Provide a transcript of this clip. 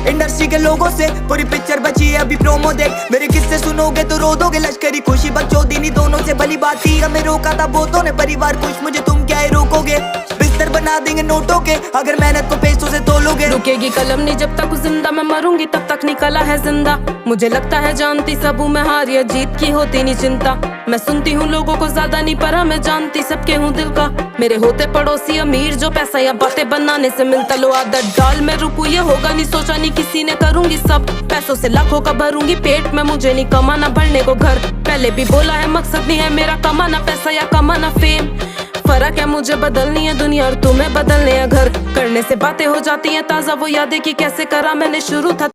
Industry के लोगों से पूरी पिक्चर बची है अभी प्रोमो देख। मेरे किस्से सुनोगे तो रो दोगे। लश्करी खुशी बकचोदी दोनों से भली बात थी, हमें रोका था बहुतों ने। परिवार खुश मुझे तुम क्या ही रोकोगे। बिस्तर बना देंगे नोटों के अगर मेहनत को पैसों से तोलोगे। रुकेगी कलम नहीं जब तक जिंदा, मैं मरूंगी तब तक नहीं कला है जिंदा। मुझे लगता है जानती सब हूँ मैं, हार या जीत की होती नहीं चिंता। मैं सुनती हूँ लोगों को ज्यादा नहीं पर मैं जानती सबके हूँ दिल का। मेरे होते पड़ोसी अमीर जो पैसा या बातें बनाने से मिलता। लो आदत डाल मैं रुकू ये होगा नहीं सोचा नहीं किसी ने, करूंगी सब पैसों से लाखों का भरूंगी पेट में। मुझे नहीं कमाना भरने को घर, पहले भी बोला है मकसद नहीं है मेरा कमाना पैसा या कमाना फेम। फर्क है मुझे बदलनी है दुनिया और तुम्हें बदलने है घर। करने से बातें हो जाती हैं ताजा वो यादें कि कैसे करा मैंने शुरू था